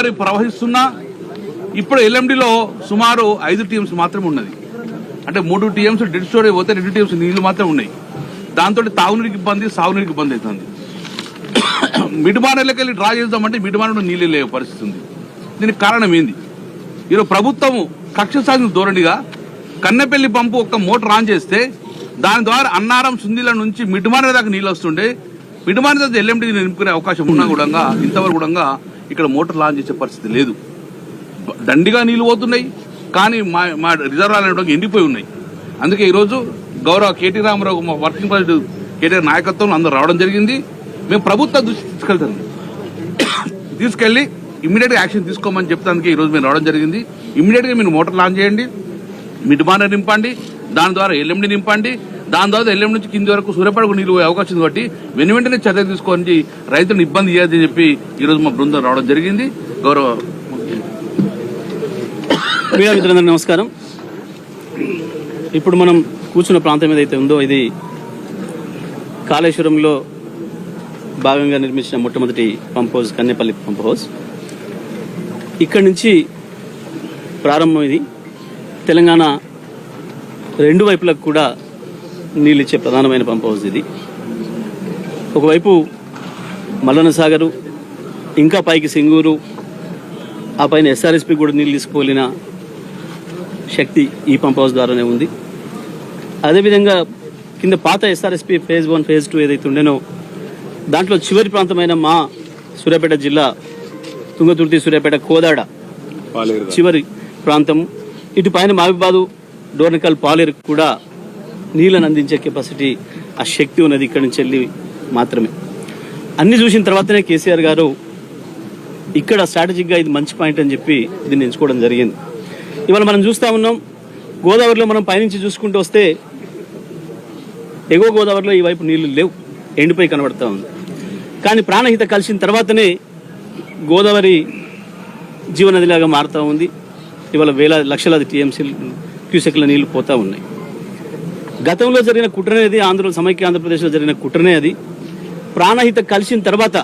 గోదావరి ప్రవహిస్తున్నా ఇప్పుడు ఎల్ఎండిలో సుమారు 5 టీఎంస్ మాత్రమే ఉన్నది. అంటే 3 టీఎంస్ డెడ్ స్టోరేజ్ పోతే 2 టీఎంస్ నీళ్లు మాత్రమే ఉన్నాయి. దాంతో తాగునీరికి ఇబ్బంది, సాగునీరికి ఇబ్బంది అవుతుంది. మిడ్మానర్లకి వెళ్ళి డ్రా చేద్దామంటే మిడ్మానలో నీళ్ళు లేవు పరిస్థితి ఉంది. దీనికి కారణం ఏంది? ఈరోజు ప్రభుత్వం కక్ష సాధించిన ధోరణిగా కన్నెపల్లి పంపు ఒక్క మోటార్ ఆన్ చేస్తే దాని ద్వారా అన్నారం సుందిల నుంచి మిడ్మానర్ దాకా నీళ్ళు వస్తుండే. మిడ్మానర్ దగ్గర ఎల్ఎండి నింపుకునే అవకాశం ఉన్నా కూడా ఇంతవరకు కూడా ఇక్కడ మోటార్ లాంచ్ చేసే పరిస్థితి లేదు. దండిగా నీళ్లు పోతున్నాయి, కానీ మా రిజర్వాయర్లు ఎండిపోయి ఉన్నాయి. అందుకే ఈరోజు గౌరవ కేటీ రామారావు మా వర్కింగ్ ప్రెసిడెంట్ కేటీఆర్ నాయకత్వంలో అందరూ రావడం జరిగింది. మేము ప్రభుత్వ దృష్టి తీసుకెళ్లి ఇమ్మీడియట్ గా యాక్షన్ తీసుకోమని చెప్తానికి ఈరోజు మేము రావడం జరిగింది. ఇమ్మీడియట్ గా మీరు మోటార్ లాంచ్ చేయండి, మిడ్మానర్ నింపండి, దాని ద్వారా ఎల్ఎండి నింపండి, దాని ద్వారా ఎల్ఎండి నుంచి కింది వరకు సూర్యపడకు నీళ్ళు పోయే అవకాశం కాబట్టి వెంటనే చర్య తీసుకొని రైతులను ఇబ్బంది చేయదని చెప్పి ఈరోజు మా బృందం రావడం జరిగింది. గౌరవ మీడియా మిత్రులందరూ నమస్కారం. ఇప్పుడు మనం కూర్చున్న ప్రాంతం ఏదైతే ఉందో ఇది కాళేశ్వరంలో భాగంగా నిర్మించిన మొట్టమొదటి pump house Kannepalli pump house. ఇక్కడి నుంచి ప్రారంభం. ఇది తెలంగాణ 2 వైపులకు కూడా నీళ్ళిచ్చే ప్రధానమైన పంప్ హౌస్ ఇది. ఒకవైపు మల్లన్న సాగరు, ఇంకా పైకి సింగూరు, ఆ పైన ఎస్ఆర్ఎస్పి కూడా నీళ్ళు తీసుకుపోలిన శక్తి ఈ పంప్ హౌస్ ద్వారానే ఉంది. అదేవిధంగా కింద పాత ఎస్ఆర్ఎస్పి ఫేజ్ 1 ఫేజ్ 2 ఏదైతే ఉండేనో దాంట్లో చివరి ప్రాంతమైన మా సూర్యాపేట జిల్లా తుంగతుర్తి, సూర్యాపేట, కోదాడ చివరి ప్రాంతం, ఇటు పైన మహబూబాబాదు, డోర్నకల్, పాలేరు కూడా నీళ్ళని అందించే కెపాసిటీ, ఆ శక్తి ఉన్నది ఇక్కడి నుంచి వెళ్ళి మాత్రమే. అన్ని చూసిన తర్వాతనే కేసీఆర్ గారు ఇక్కడ స్ట్రాటజిక్గా ఇది మంచి పాయింట్ అని చెప్పి దీన్ని ఎంచుకోవడం జరిగింది. ఇవాళ మనం చూస్తూ ఉన్నాం, గోదావరిలో మనం పైనుంచి చూసుకుంటూ వస్తే ఎగువ గోదావరిలో ఈ వైపు నీళ్లు లేవు, ఎండిపోయి కనబడతా ఉంది. కానీ ప్రాణహిత కలిసిన తర్వాతనే గోదావరి జీవనదిలాగా మారుతూ ఉంది. ఇవాళ లక్షలాది టీఎంసీ క్యూసెక్ల నీళ్లు పోతూ ఉన్నాయి. గతంలో జరిగిన కుట్రనేది సమైక్య ఆంధ్రప్రదేశ్లో జరిగిన కుట్రనే అది. ప్రాణహిత కలిసిన తర్వాత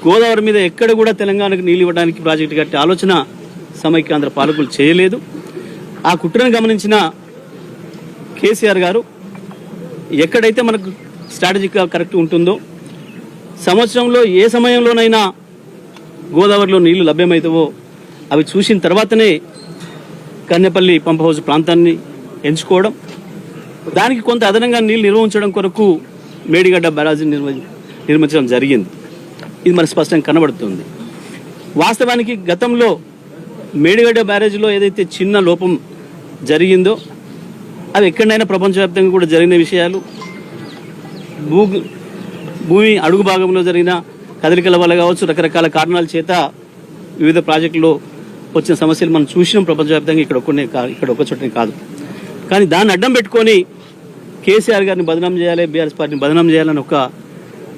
గోదావరి మీద ఎక్కడ కూడా తెలంగాణకు నీళ్ళు ఇవ్వడానికి ప్రాజెక్టు కట్టే ఆలోచన సమైక్య ఆంధ్ర పాలకులు చేయలేదు. ఆ కుట్రను గమనించిన కేసీఆర్ గారు ఎక్కడైతే మనకు స్ట్రాటజిక్గా కరెక్ట్ ఉంటుందో, సంవత్సరంలో ఏ సమయంలోనైనా గోదావరిలో నీళ్లు లభ్యమవుతావో అవి చూసిన తర్వాతనే కన్నెపల్లి పంప్ హౌస్ ప్రాంతాన్ని ఎంచుకోవడం, దానికి కొంత అదనంగా నీళ్లు నిర్వహించడం కొరకు మేడిగడ్డ బ్యారేజీని నిర్మించడం జరిగింది. ఇది మనకు స్పష్టంగా కనబడుతుంది. వాస్తవానికి గతంలో మేడిగడ్డ బ్యారేజీలో ఏదైతే చిన్న లోపం జరిగిందో అవి ఎక్కడైనా ప్రపంచవ్యాప్తంగా కూడా జరిగిన విషయాలు. భూమి అడుగు భాగంలో జరిగిన కదలికల వల్ల కావచ్చు, రకరకాల కారణాల చేత వివిధ ప్రాజెక్టులో వచ్చిన సమస్యలు మనం చూసినాం ప్రపంచవ్యాప్తంగా. ఇక్కడ ఒక చోటనే కాదు. కానీ దాన్ని అడ్డం పెట్టుకొని కేసీఆర్ గారిని బదనాం చేయాలి, బీఆర్ఎస్ పార్టీని బదనాం చేయాలని ఒక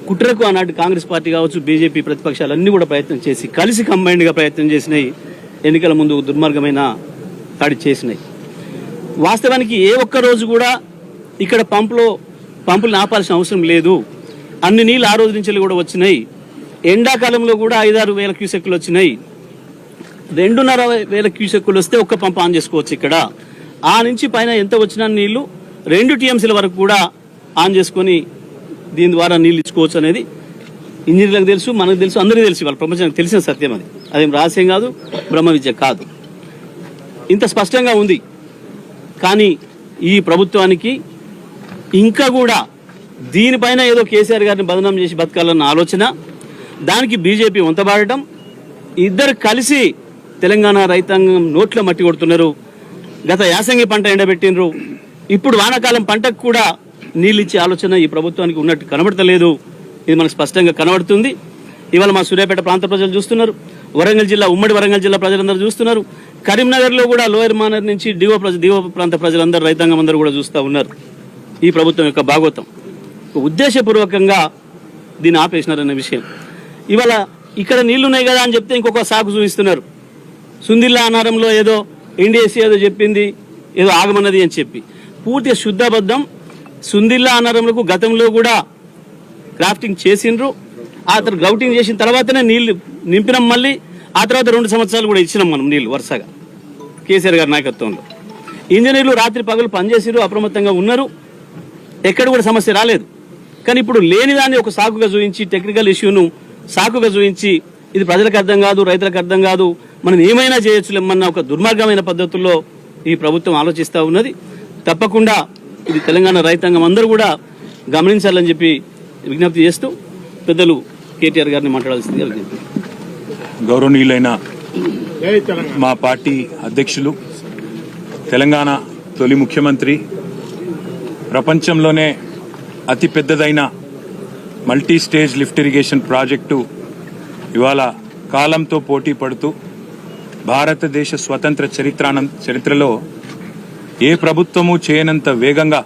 కుట్రకు ఆనాటి కాంగ్రెస్ పార్టీ కావచ్చు, బీజేపీ ప్రతిపక్షాలన్నీ కూడా ప్రయత్నం చేసి కలిసి కంబైన్డ్గా ప్రయత్నం చేసినాయి. ఎన్నికల ముందు దుర్మార్గమైన దాడి చేసినాయి. వాస్తవానికి ఏ ఒక్క రోజు కూడా ఇక్కడ పంపులు ఆపాల్సిన అవసరం లేదు. అన్ని నీళ్ళు ఆ రోజు నుంచి కూడా వచ్చినాయి. ఎండాకాలంలో కూడా 5-6 వేల క్యూసెక్కులు వచ్చినాయి. 2,500 క్యూసెక్కులు వస్తే ఒక్క పంపు ఆన్ చేసుకోవచ్చు ఇక్కడ. ఆ నుంచి పైన ఎంత వచ్చినా నీళ్లు 2 టీఎంసీల వరకు కూడా ఆన్ చేసుకొని దీని ద్వారా నీళ్ళు ఇచ్చుకోవచ్చు అనేది ఇంజనీర్లకు తెలుసు, మనకు తెలుసు, అందరికీ తెలుసు. వాళ్ళ ప్రపంచానికి తెలిసిన సత్యం అది. అదేం రహస్యం కాదు, బ్రహ్మ విద్య కాదు. ఇంత స్పష్టంగా ఉంది. కానీ ఈ ప్రభుత్వానికి ఇంకా కూడా దీనిపైన ఏదో కేసీఆర్ గారిని బదనాం చేసి బతకాలన్న ఆలోచన, దానికి బీజేపీ వంతబాడటం, ఇద్దరు కలిసి తెలంగాణ రైతాంగం నోట్ల మట్టి కొడుతున్నారు. గత యాసంగి పంట ఎండబెట్టినరు, ఇప్పుడు వానాకాలం పంటకు కూడా నీళ్ళు ఇచ్చే ఆలోచన ఈ ప్రభుత్వానికి ఉన్నట్టు కనబడతలేదు. ఇది మనకు స్పష్టంగా కనబడుతుంది. ఇవాళ మా సూర్యాపేట ప్రాంత ప్రజలు చూస్తున్నారు, వరంగల్ జిల్లా, ఉమ్మడి వరంగల్ జిల్లా ప్రజలందరూ చూస్తున్నారు. కరీంనగర్లో కూడా లోయర్ మానర్ నుంచి దిగువ ప్రాంత ప్రజలందరూ, రైతాంగం అందరూ కూడా చూస్తూ ఉన్నారు ఈ ప్రభుత్వం యొక్క భాగోతం. ఉద్దేశపూర్వకంగా దీన్ని ఆపేసినారనే విషయం. ఇవాళ ఇక్కడ నీళ్లున్నాయి కదా అని చెప్తే ఇంకొక సాకు చూపిస్తున్నారు. సుందిల్లా అనారంలో ఏదో ఎన్డీఎస్సీ ఏదో చెప్పింది, ఏదో ఆగమన్నది అని చెప్పి పూర్తిగా శుద్ధబద్ధం. సుందిల్లా అనారంలకు గతంలో కూడా గ్రాఫ్టింగ్ చేసిండ్రు. ఆ తర్వాత గ్రౌటింగ్ చేసిన తర్వాతనే నీళ్లు నింపినాం. మళ్ళీ ఆ తర్వాత 2 సంవత్సరాలు కూడా ఇచ్చినాం మనం నీళ్లు వరుసగా కేసీఆర్ గారి నాయకత్వంలో. ఇంజనీర్లు రాత్రి పగలు పనిచేసారు, అప్రమత్తంగా ఉన్నారు, ఎక్కడ కూడా సమస్య రాలేదు. కానీ ఇప్పుడు లేని దాన్ని ఒక సాకుగా చూపించి, టెక్నికల్ ఇష్యూను సాకుగా చూపించి, ఇది ప్రజలకు అర్థం కాదు, రైతులకు అర్థం కాదు, మనం ఏమైనా చేయొచ్చులేమన్న ఒక దుర్మార్గమైన పద్ధతుల్లో ఈ ప్రభుత్వం ఆలోచిస్తూ ఉన్నది. తప్పకుండా ఇది తెలంగాణ రైతాంగం అందరూ కూడా గమనించాలని చెప్పి విజ్ఞప్తి చేస్తూ పెద్దలు కేటీఆర్ గారిని మాట్లాడాల్సిందిగా విజ్ఞప్తి. గౌరవనీయులైన మా పార్టీ అధ్యక్షులు, తెలంగాణ తొలి ముఖ్యమంత్రి, ప్రపంచంలోనే అతి పెద్దదైన multi stage lift irrigation project ఇవాళ కాలంతో పోటీ పడుతూ భారతదేశ స్వతంత్ర చరిత్రలో ఏ ప్రభుత్వము చేయనంత వేగంగా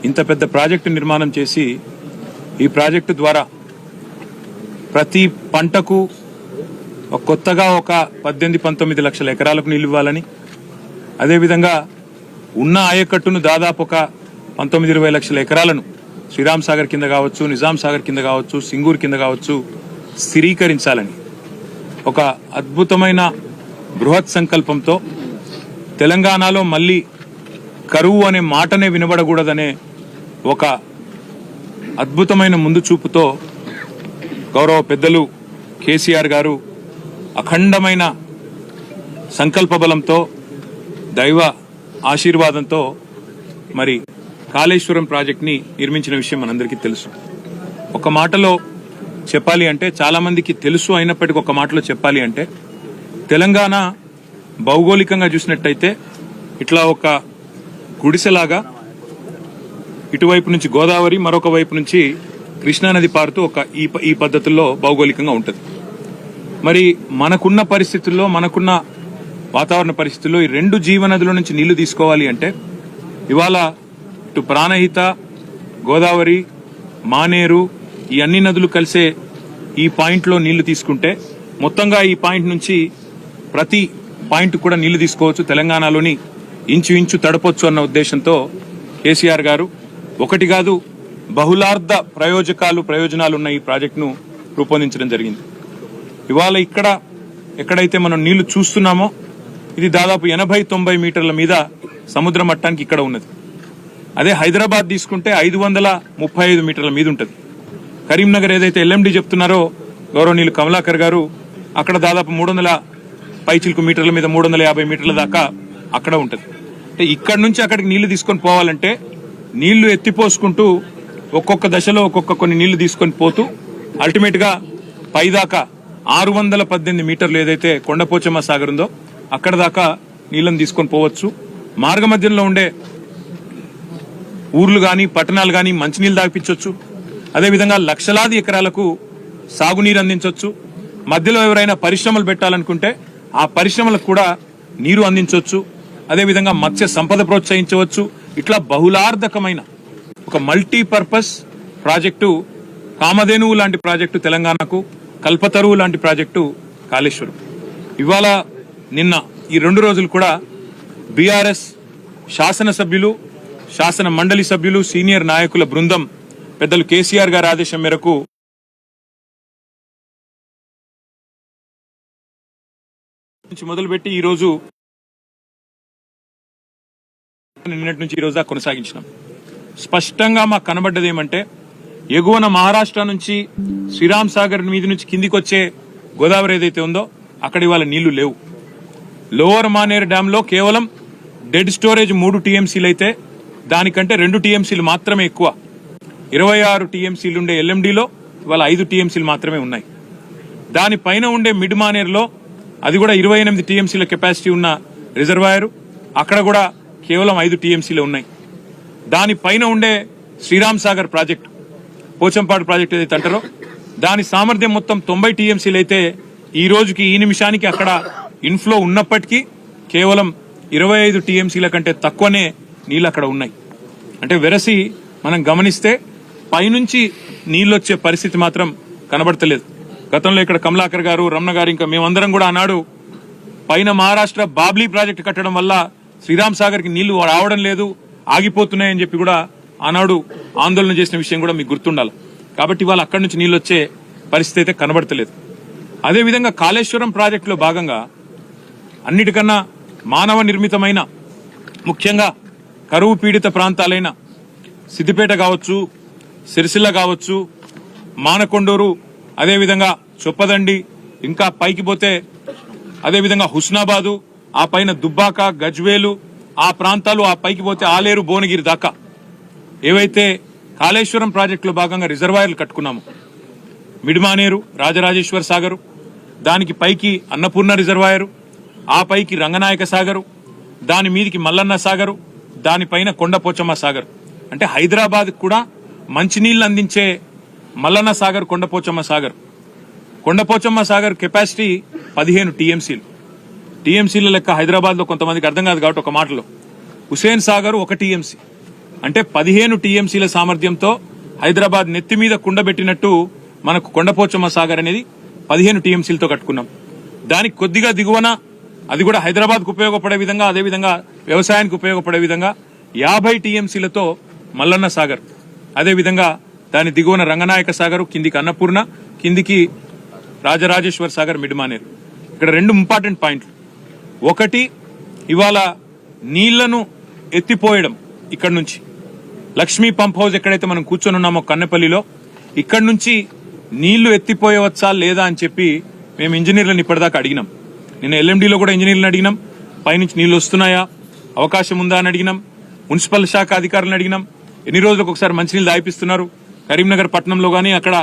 ఇంత పెద్ద ప్రాజెక్టు నిర్మాణం చేసి, ఈ ప్రాజెక్టు ద్వారా ప్రతి పంటకు కొత్తగా ఒక 18-19 లక్షల ఎకరాలకు నీళ్లు ఇవ్వాలని, అదేవిధంగా ఉన్న ఆయకట్టును దాదాపు ఒక 19-20 లక్షల ఎకరాలను శ్రీరామ్ సాగర్ కింద కావచ్చు, నిజాం సాగర్ కింద కావచ్చు, సింగూర్ కింద కావచ్చు స్థిరీకరించాలని ఒక అద్భుతమైన బృహత్ సంకల్పంతో, తెలంగాణలో మళ్ళీ కరువు అనే మాటనే వినబడకూడదనే ఒక అద్భుతమైన ముందు చూపుతో గౌరవ పెద్దలు కేసీఆర్ గారు అఖండమైన సంకల్ప బలంతో, దైవ ఆశీర్వాదంతో మరి కాళేశ్వరం ప్రాజెక్ట్ని నిర్మించిన విషయం మనందరికీ తెలుసు. ఒక మాటలో చెప్పాలి అంటే, చాలా మందికి తెలుసు అయినప్పటికీ ఒక మాటలో చెప్పాలి అంటే, తెలంగాణ భౌగోళికంగా చూసినట్టయితే ఇట్లా ఒక గుడిసెలాగా ఇటువైపు నుంచి గోదావరి, మరొక వైపు నుంచి కృష్ణానది పారుతూ ఒక ఈ పద్ధతుల్లో భౌగోళికంగా ఉంటుంది. మరి మనకున్న పరిస్థితుల్లో, మనకున్న వాతావరణ పరిస్థితుల్లో ఈ 2 జీవనదుల నుంచి నీళ్లు తీసుకోవాలి అంటే, ఇవాళ ఇటు ప్రాణహిత, గోదావరి, మానేరు, ఈ అన్ని నదులు కలిసే ఈ పాయింట్లో నీళ్లు తీసుకుంటే మొత్తంగా ఈ పాయింట్ నుంచి ప్రతి పాయింట్ కూడా నీళ్లు తీసుకోవచ్చు, తెలంగాణలోని ఇంచు తడపొచ్చు అన్న ఉద్దేశంతో కేసీఆర్ గారు ఒకటి కాదు బహుళార్థ ప్రయోజనాలు ఉన్న ఈ ప్రాజెక్టును రూపొందించడం జరిగింది. ఇవాళ ఎక్కడైతే మనం నీళ్లు చూస్తున్నామో ఇది దాదాపు 80-90 మీటర్ల మీద సముద్ర మట్టానికి ఇక్కడ ఉన్నది. అదే హైదరాబాద్ తీసుకుంటే 535 మీటర్ల మీద ఉంటుంది. కరీంనగర్ ఏదైతే ఎల్ఎండి చెప్తున్నారో గౌరవనీయులు కమలాకర్ గారు, అక్కడ దాదాపు 300 పైచిల్కు మీటర్ల మీద 350 మీటర్ల దాకా అక్కడ ఉంటుంది. అంటే ఇక్కడి నుంచి అక్కడికి నీళ్లు తీసుకొని పోవాలంటే నీళ్లు ఎత్తిపోసుకుంటూ ఒక్కొక్క దశలో కొన్ని నీళ్లు తీసుకొని పోతూ అల్టిమేట్ గా పైదాకా 618 మీటర్లు ఏదైతే కొండపోచమ్మ సాగర్ ఉందో అక్కడ దాకా నీళ్లను తీసుకొని పోవచ్చు. మార్గ మధ్యంలో ఉండే ఊర్లు గాని, పట్టణాలు గాని మంచినీళ్లు దాపించవచ్చు. అదేవిధంగా లక్షలాది ఎకరాలకు సాగునీరు అందించవచ్చు. మధ్యలో ఎవరైనా పరిశ్రమలు పెట్టాలనుకుంటే ఆ పరిశ్రమలకు కూడా నీరు అందించవచ్చు. అదేవిధంగా మత్స్య సంపద ప్రోత్సహించవచ్చు. ఇట్లా బహుళార్థకమైన ఒక మల్టీపర్పస్ ప్రాజెక్టు, కామధేనువు లాంటి ప్రాజెక్టు తెలంగాణకు, కల్పతరువు లాంటి ప్రాజెక్టు కాళేశ్వరం. ఇవాళ నిన్న ఈ 2 రోజులు కూడా బీఆర్ఎస్ శాసనసభ్యులు, శాసన మండలి సభ్యులు, సీనియర్ నాయకుల బృందం పెద్దలు కేసీఆర్ గారి ఆదేశం మేరకు మొదలుపెట్టి ఈ రోజు నిన్నటి నుంచి ఈ రోజు కొనసాగించినాం. స్పష్టంగా మాకు కనబడ్డది ఏమంటే, ఎగువన మహారాష్ట్ర నుంచి శ్రీరామ్ సాగర్ మీద నుంచి కిందికి వచ్చే గోదావరి ఏదైతే ఉందో అక్కడ ఇవాళ నీళ్లు లేవు. లోవర్ మానేర్ డ్యామ్ లో కేవలం డెడ్ స్టోరేజ్ 3 టీఎంసీలు అయితే దానికంటే 2 టీఎంసీలు మాత్రమే ఎక్కువ. 26 టీఎంసీలు ఉండే ఎల్ఎండిలో ఇవాళ 5 టీఎంసీలు మాత్రమే ఉన్నాయి. దానిపైన ఉండే మిడ్ మానేర్లో అది కూడా 28 టీఎంసీల కెపాసిటీ ఉన్న రిజర్వాయర్, అక్కడ కూడా కేవలం 5 టీఎంసీలు ఉన్నాయి. దానిపైన ఉండే శ్రీరామ్ సాగర్ ప్రాజెక్టు, పోచంపాడు ప్రాజెక్టు ఏదైతే అంటారో దాని సామర్థ్యం మొత్తం 90 టీఎంసీలు అయితే ఈ రోజుకి ఈ నిమిషానికి అక్కడ ఇన్ఫ్లో ఉన్నప్పటికీ కేవలం 25 టీఎంసీల కంటే తక్కువనే నీళ్ళు అక్కడ ఉన్నాయి. అంటే వెరసి మనం గమనిస్తే పైనుంచి నీళ్ళు వచ్చే పరిస్థితి మాత్రం కనబడతలేదు. గతంలో ఇక్కడ కమలాకర్ గారు, రమణ గారు, ఇంకా మేమందరం కూడా ఆనాడు పైన మహారాష్ట్ర బాబ్లీ ప్రాజెక్టు కట్టడం వల్ల శ్రీరామ్ సాగర్ కి నీళ్లు రావడం లేదు, ఆగిపోతున్నాయని చెప్పి కూడా ఆనాడు ఆందోళన చేసిన విషయం కూడా మీకు గుర్తుండాలి. కాబట్టి ఇవాళ అక్కడి నుంచి నీళ్ళు వచ్చే పరిస్థితి అయితే కనబడతలేదు. అదేవిధంగా కాళేశ్వరం ప్రాజెక్టులో భాగంగా అన్నిటికన్నా మానవ నిర్మితమైన ముఖ్యంగా కరువు పీడిత ప్రాంతాలైన సిద్దిపేట కావచ్చు, సిరిసిల్ల కావచ్చు, మానకొండూరు, అదేవిధంగా చొప్పదండి, ఇంకా పైకి పోతే అదేవిధంగా హుస్నాబాదు, ఆ పైన దుబ్బాక, గజ్వేలు, ఆ ప్రాంతాలు, ఆ పైకి పోతే ఆలేరు, భువనగిరి దాకా ఏవైతే కాళేశ్వరం ప్రాజెక్టులో భాగంగా రిజర్వాయర్లు కట్టుకున్నాము, మిడిమానేరు, రాజరాజేశ్వర సాగరు, దానికి పైకి అన్నపూర్ణ రిజర్వాయరు, ఆ పైకి రంగనాయక సాగరు, దాని మీదికి మల్లన్న సాగరు, దానిపైన కొండపోచమ్మ సాగర్. అంటే హైదరాబాద్ కూడా మంచినీళ్లు అందించే మల్లన్న సాగర్, కొండపోచమ్మ సాగర్. కొండపోచమ్మ సాగర్ కెపాసిటీ 15 టీఎంసీలు. టీఎంసీల లెక్క హైదరాబాద్ లో కొంతమందికి అర్థం కాదు కాబట్టి ఒక మాటలో, హుసేన్ సాగర్ 1 టీఎంసీ. అంటే 15 టీఎంసీల సామర్థ్యంతో హైదరాబాద్ నెత్తి మీద కుండబెట్టినట్టు మనకు కొండపోచమ్మ సాగర్ అనేది 15 టీఎంసీలతో కట్టుకున్నాం. దానికి కొద్దిగా దిగువన, అది కూడా హైదరాబాద్ కు ఉపయోగపడే విధంగా, అదేవిధంగా వ్యవసాయానికి ఉపయోగపడే విధంగా 50 టీఎంసీలతో మల్లన్న సాగర్, అదేవిధంగా దాని దిగువన రంగనాయక సాగర్, కిందికి అన్నపూర్ణ, కిందికి రాజరాజేశ్వర సాగర్, మిడిమానేరు. ఇక్కడ 2 ఇంపార్టెంట్ పాయింట్లు. ఒకటి, ఇవాళ నీళ్లను ఎత్తిపోయడం. ఇక్కడ నుంచి లక్ష్మీ పంప్ హౌస్ ఎక్కడైతే మనం కూర్చొని ఉన్నామో కన్నెపల్లిలో, ఇక్కడ నుంచి నీళ్లు ఎత్తిపోయవచ్చా లేదా అని చెప్పి మేము ఇంజనీర్లను ఇప్పటిదాకా అడిగినాం. నిన్న ఎల్ఎండిలో కూడా ఇంజనీర్లను అడిగినాం, పైనుంచి నీళ్లు వస్తున్నాయా, అవకాశం ఉందా అని అడిగినాం. మున్సిపల్ శాఖ అధికారులను అడిగినాం, ఎన్ని రోజులకు ఒకసారి మంచినీళ్ళు దాయిపిస్తున్నారు. కరీంనగర్ పట్టణంలో గానీ, అక్కడ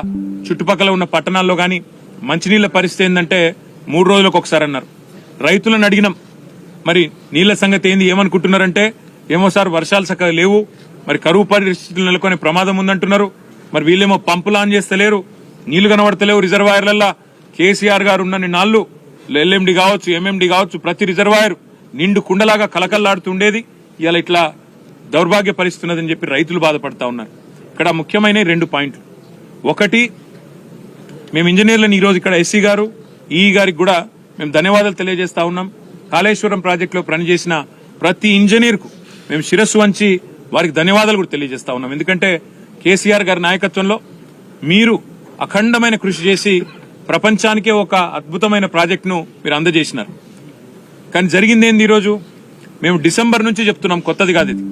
చుట్టుపక్కల ఉన్న పట్టణాల్లో గానీ మంచినీళ్ల పరిస్థితి ఏంటంటే 3 రోజులకు ఒకసారి అన్నారు. రైతులను అడిగినాం, మరి నీళ్ల సంగతి ఏంది, ఏమనుకుంటున్నారంటే, ఏమో సార్ వర్షాలు చక్కగా లేవు, మరి కరువు పరిస్థితులు నెలకొనే ప్రమాదం ఉందంటున్నారు. మరి వీళ్ళేమో పంపులు ఆన్ చేస్తలేరు, నీళ్లు కనబడతలేవు రిజర్వాయర్లల్లా. కేసీఆర్ గారు ఉన్నన్ని నాళ్లు ఎల్ఎండి కావచ్చు, ఎంఎండి కావచ్చు, ప్రతి రిజర్వాయర్ నిండు కుండలాగా కలకల్లాడుతుండేది. ఇవాళ ఇట్లా దౌర్భాగ్య పరిస్థితున్నదని చెప్పి రైతులు బాధపడతా ఉన్నారు. ఇక్కడ ముఖ్యమైన 2 పాయింట్లు. ఒకటి, మేము ఇంజనీర్లను ఈరోజు ఇక్కడ ఎస్సీ గారు, ఈఈ గారికి కూడా మేము ధన్యవాదాలు తెలియజేస్తా ఉన్నాం. కాళేశ్వరం ప్రాజెక్టులో పనిచేసిన ప్రతి ఇంజనీర్ కు మేము శిరస్సు వంచి వారికి ధన్యవాదాలు కూడా తెలియజేస్తా ఉన్నాం. ఎందుకంటే కేసీఆర్ గారి నాయకత్వంలో మీరు అఖండమైన కృషి చేసి ప్రపంచానికే ఒక అద్భుతమైన ప్రాజెక్టును మీరు అందజేసినారు. కానీ జరిగిందేంది, ఈరోజు మేము డిసెంబర్ నుంచి చెప్తున్నాం, కొత్తది కాదు ఇది.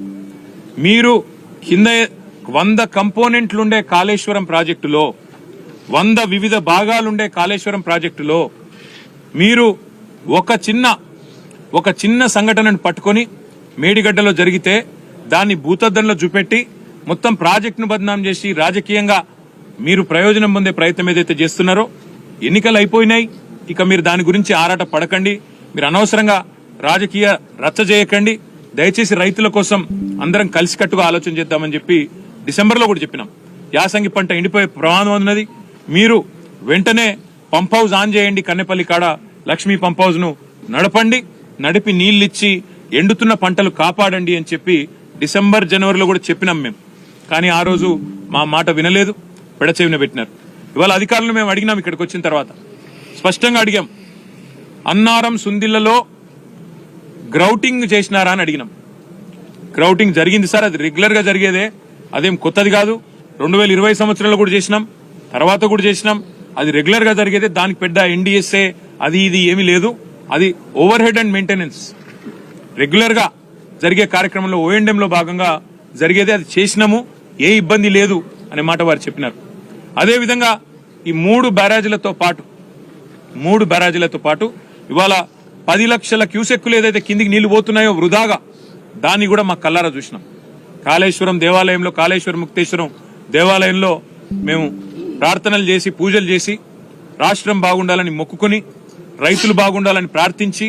మీరు కింద 100 కంపోనెంట్లుండే కాళేశ్వరం ప్రాజెక్టులో, 100 వివిధ భాగాలుండే కాళేశ్వరం ప్రాజెక్టులో మీరు ఒక చిన్న సంఘటనను పట్టుకొని మేడిగడ్డలో జరిగితే దాన్ని భూతద్దంలో చూపెట్టి మొత్తం ప్రాజెక్టును బదనాం చేసి రాజకీయంగా మీరు ప్రయోజనం పొందే ప్రయత్నం ఏదైతే చేస్తున్నారో, ఎన్నికలు అయిపోయినాయి, ఇక మీరు దాని గురించి ఆరాట పడకండి, మీరు అనవసరంగా రాజకీయ రచ్చ చేయకండి, దయచేసి రైతుల కోసం అందరం కలిసికట్టుగా ఆలోచన చేద్దామని చెప్పి డిసెంబర్లో కూడా చెప్పినాం. యాసంగి పంట ఎండిపోయే ప్రమాదం ఉన్నది, మీరు వెంటనే పంప్ హౌస్ ఆన్ చేయండి, కన్నెపల్లి కాడ లక్ష్మీ పంప్ హౌస్ ను నడిపి నీళ్లిచ్చి ఎండుతున్న పంటలు కాపాడండి అని చెప్పి డిసెంబర్, జనవరిలో కూడా చెప్పినాం మేము. కానీ ఆ రోజు మా మాట వినలేదు, పెడచెవిన పెట్టినారు. ఇవాళ అధికారులను మేము అడిగినాం, ఇక్కడికి వచ్చిన తర్వాత స్పష్టంగా అడిగాం, అన్నారం, సుందిళ్లలో గ్రౌటింగ్ చేసినారా అని అడిగినాం. గ్రౌటింగ్ జరిగింది సార్, అది రెగ్యులర్ గా జరిగేదే, అదేం కొత్తది కాదు. 2020 సంవత్సరంలో కూడా చేసినాం, తర్వాత కూడా చేసినాం, అది రెగ్యులర్ గా జరిగేదే. దానికి పెద్ద ఎన్డీఎస్ఏ అది ఇది ఏమీ లేదు, అది over head and maintenance regular గా జరిగే కార్యక్రమంలో ONM లో భాగంగా జరిగేదే, అది చేసినాము, ఏ ఇబ్బంది లేదు అనే మాట వారు చెప్పినారు. అదేవిధంగా ఈ 3 బ్యారేజీలతో పాటు ఇవాళ 10 లక్షల క్యూసెక్కులు ఏదైతే కిందికి నీళ్లు పోతున్నాయో వృధాగా, దాన్ని కూడా మా కల్లారా చూసినాం. కాళేశ్వరం దేవాలయంలో, కాళేశ్వరం ముక్తేశ్వరం దేవాలయంలో మేము ప్రార్థనలు చేసి, పూజలు చేసి, రాష్ట్రం బాగుండాలని మొక్కుకొని, రైతులు బాగుండాలని ప్రార్థించి,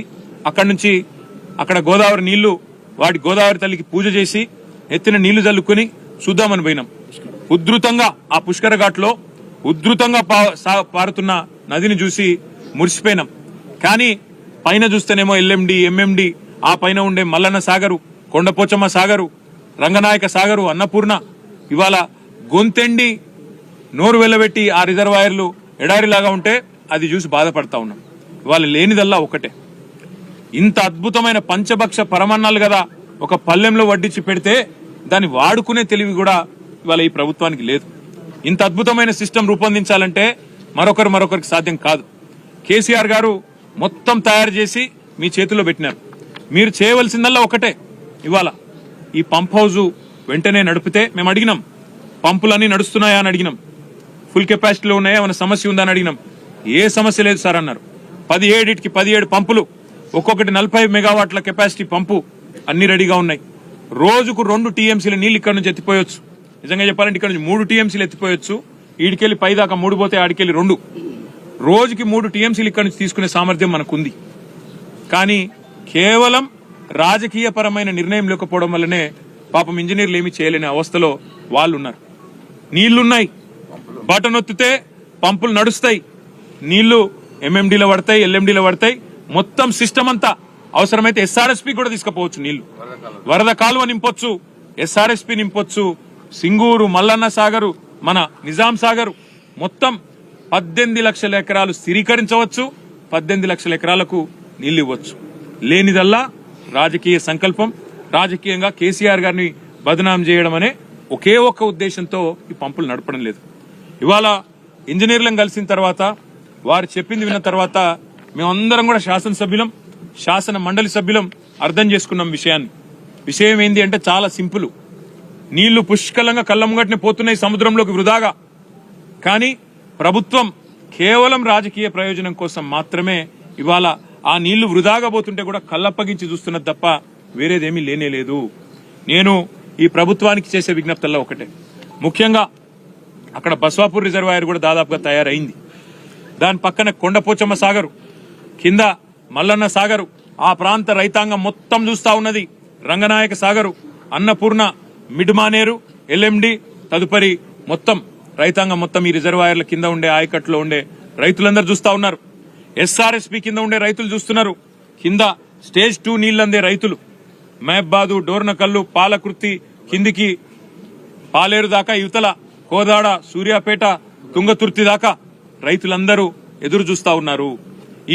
అక్కడ గోదావరి నీళ్లు, వాటి గోదావరి తల్లికి పూజ చేసి, ఎత్తిన నీళ్లు జల్లుకొని చూద్దామని పోయినాం. ఉధృతంగా ఆ పుష్కర ఘాట్లో ఉధృతంగా పారుతున్న నదిని చూసి మురిసిపోయినాం. కానీ పైన చూస్తేనేమో ఎల్ఎండి, ఎంఎండి, ఆ పైన ఉండే మల్లన్న సాగరు, కొండపోచమ్మ సాగరు, రంగనాయక సాగరు, అన్నపూర్ణ, ఇవాళ గొంతెండి నోరు వెళ్లబెట్టి ఆ రిజర్వాయర్లు ఎడారిలాగా ఉంటే అది చూసి బాధపడతా ఉన్నాం. ఇవాళ లేనిదల్లా ఒకటే, ఇంత అద్భుతమైన పంచభక్ష పరమన్నాలు కదా ఒక పల్లెంలో వడ్డించి పెడితే దాన్ని వాడుకునే తెలివి కూడా ఇవాళ ఈ ప్రభుత్వానికి లేదు. ఇంత అద్భుతమైన సిస్టమ్ రూపొందించాలంటే మరొకరికి సాధ్యం కాదు. కేసీఆర్ గారు మొత్తం తయారు చేసి మీ చేతిలో పెట్టినారు. మీరు చేయవలసిందల్లా ఒకటే, ఇవాళ ఈ పంప్ హౌస్ వెంటనే నడిపితే, మేము అడిగినాం పంపులన్నీ నడుస్తున్నాయా అని అడిగినాం, ఫుల్ కెపాసిటీలో ఉన్నాయా, ఏమైనా సమస్య ఉందా అని అడిగినాం. ఏ సమస్య లేదు సార్ అన్నారు. 17 పంపులు, ఒక్కొక్కటి 40 మెగావాట్ల కెపాసిటీ పంపు అన్ని రెడీగా ఉన్నాయి. రోజుకు 2 టీఎంసీల నీళ్ళు ఇక్కడ నుంచి ఎత్తిపోయొచ్చు. నిజంగా చెప్పాలంటే ఇక్కడ నుంచి 3 టీఎంసీలు ఎత్తిపోయొచ్చు. ఈడికెళ్ళి పైదాకా 3 పోతే ఆడికెళ్ళి 2, రోజుకి 3 టీఎంసీలు ఇక్కడ నుంచి తీసుకునే సామర్థ్యం మనకుంది. కానీ కేవలం రాజకీయపరమైన నిర్ణయం లేకపోవడం వల్లనే పాపం ఇంజనీర్లు ఏమీ చేయలేని అవస్థలో వాళ్ళు ఉన్నారు. నీళ్లున్నాయి, బటన్ ఒత్తితే పంపులు నడుస్తాయి, నీళ్లు ఎంఎండీలో పడతాయి, ఎల్ఎండీలో పడతాయి, మొత్తం సిస్టమ్ అంతా. అవసరమైతే ఎస్ఆర్ఎస్పీ కూడా తీసుకుపోవచ్చు, నీళ్లు వరద కాలువ నింపొచ్చు, ఎస్ఆర్ఎస్పీ నింపొచ్చు, సింగూరు, మల్లన్న సాగరు, మన నిజాం సాగరు మొత్తం 18 లక్షల ఎకరాలు స్థిరీకరించవచ్చు, 18 లక్షల ఎకరాలకు నీళ్లు ఇవ్వచ్చు. లేనిదల్లా రాజకీయ సంకల్పం, రాజకీయంగా కేసీఆర్ గారిని బదనాం చేయడం అనే ఒకే ఒక్క ఉద్దేశంతో ఈ పంపులు నడపడం లేదు. ఇవాళ ఇంజనీర్లను కలిసిన తర్వాత, వారు చెప్పింది విన్న తర్వాత మేమందరం కూడా శాసనసభ్యులం, శాసన మండలి సభ్యులం అర్థం చేసుకున్నాం విషయాన్ని. విషయం ఏంది అంటే చాలా సింపుల్. నీళ్లు పుష్కలంగా కళ్ళముగట్నే పోతున్నాయి సముద్రంలోకి వృధాగా. కానీ ప్రభుత్వం కేవలం రాజకీయ ప్రయోజనం కోసం మాత్రమే ఇవాళ ఆ నీళ్లు వృధాగా పోతుంటే కూడా కళ్ళప్పగించి చూస్తున్నది తప్ప వేరేదేమీ లేనేలేదు. నేను ఈ ప్రభుత్వానికి చేసే విజ్ఞప్తల్లో ఒకటే, ముఖ్యంగా అక్కడ బస్వాపూర్ రిజర్వాయర్ కూడా దాదాపుగా తయారైంది. దాని పక్కన కొండపోచమ్మ సాగరు, కింద మల్లన్న సాగరు, ఆ ప్రాంత రైతాంగం మొత్తం చూస్తా ఉన్నది. రంగనాయక సాగరు, అన్నపూర్ణ, మిడ్మానేరు, ఎల్ఎండి, తదుపరి మొత్తం రైతాంగం మొత్తం ఈ రిజర్వాయర్ల కింద ఉండే ఆయకట్లో ఉండే రైతులందరూ చూస్తా ఉన్నారు. ఎస్ఆర్ఎస్పీ కింద ఉండే రైతులు చూస్తున్నారు. కింద స్టేజ్ 2 నీళ్లందే రైతులు మహబాదు, డోర్నకల్లు, పాలకుర్తి కిందికి పాలేరు దాకా, యువతల కోదాడ, సూర్యాపేట, తుంగతుర్తి దాకా రైతులందరూ ఎదురు చూస్తా ఉన్నారు.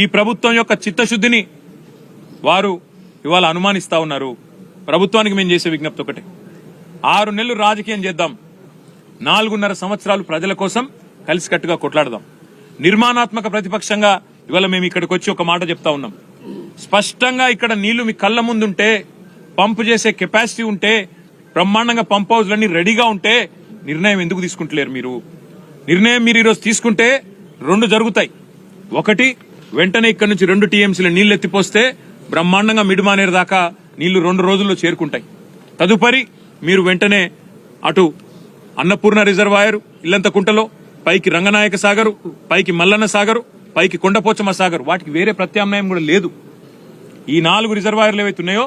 ఈ ప్రభుత్వం యొక్క చిత్తశుద్ధిని వారు ఇవాళ అనుమానిస్తా ఉన్నారు. ప్రభుత్వానికి మేము చేసే విజ్ఞప్తి ఒకటే, 6 నెలలు రాజకీయం చేద్దాం, 4.5 సంవత్సరాలు ప్రజల కోసం కలిసికట్టుగా కొట్లాడదాం. నిర్మాణాత్మక ప్రతిపక్షంగా ఇవాళ మేము ఇక్కడికి వచ్చి ఒక మాట చెప్తా ఉన్నాం. స్పష్టంగా ఇక్కడ నీళ్లు మీ కళ్ళ ముందుంటే, పంపు చేసే కెపాసిటీ ఉంటే, బ్రహ్మాండంగా పంప్ హౌస్లన్నీ రెడీగా ఉంటే నిర్ణయం ఎందుకు తీసుకుంటలేరు మీరు? నిర్ణయం మీరు ఈరోజు తీసుకుంటే 2 జరుగుతాయి. ఒకటి, వెంటనే ఇక్కడ నుంచి 2 టీఎంసీల నీళ్లు ఎత్తిపోస్తే బ్రహ్మాండంగా మిడ్మానేరు దాకా నీళ్లు 2 రోజుల్లో చేరుకుంటాయి. తదుపరి మీరు వెంటనే అటు అన్నపూర్ణ రిజర్వాయర్, ఇల్లంతకుంటలో, పైకి రంగనాయక సాగరు, పైకి మల్లన్న సాగరు, పైకి కొండపోచమ్మ సాగరు, వాటికి వేరే ప్రత్యామ్నాయం కూడా లేదు. ఈ 4 రిజర్వాయర్లు ఏవైతే ఉన్నాయో,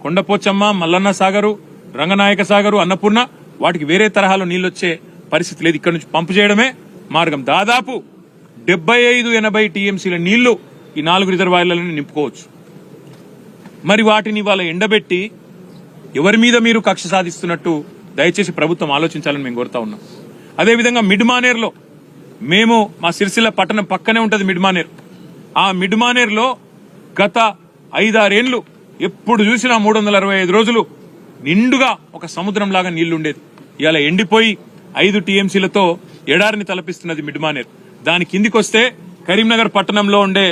కొండపోచమ్మ, మల్లన్న సాగరు, రంగనాయక సాగరు, అన్నపూర్ణ, వాటికి వేరే తరహాలో నీళ్లు వచ్చే పరిస్థితి లేదు. ఇక్కడ నుంచి పంపు చేయడమే మార్గం. దాదాపు 75-80 టీఎంసీల నీళ్లు ఈ 4 రిజర్వాయర్లను నింపుకోవచ్చు. మరి వాటిని ఇవాళ ఎండబెట్టి ఎవరి మీద మీరు కక్ష సాధిస్తున్నట్టు దయచేసి ప్రభుత్వం ఆలోచించాలని మేము కోరుతా ఉన్నాం. అదేవిధంగా మిడ్మానేర్లో, మేము మా సిరిసిల్ల పట్టణం పక్కనే ఉంటుంది మిడ్మానేర్. ఆ మిడ్మానేర్లో గత 5-6 ఏళ్లు ఎప్పుడు చూసినా 365 రోజులు నిండుగా ఒక సముద్రం లాగా నీళ్లుండేది. ఇవాళ ఎండిపోయి 5 టీఎంసీలతో ఎడారిని తలపిస్తున్నది మిడ్మానేర్. దాని కిందికి వస్తే కరీంనగర్ పట్టణంలో ఉండే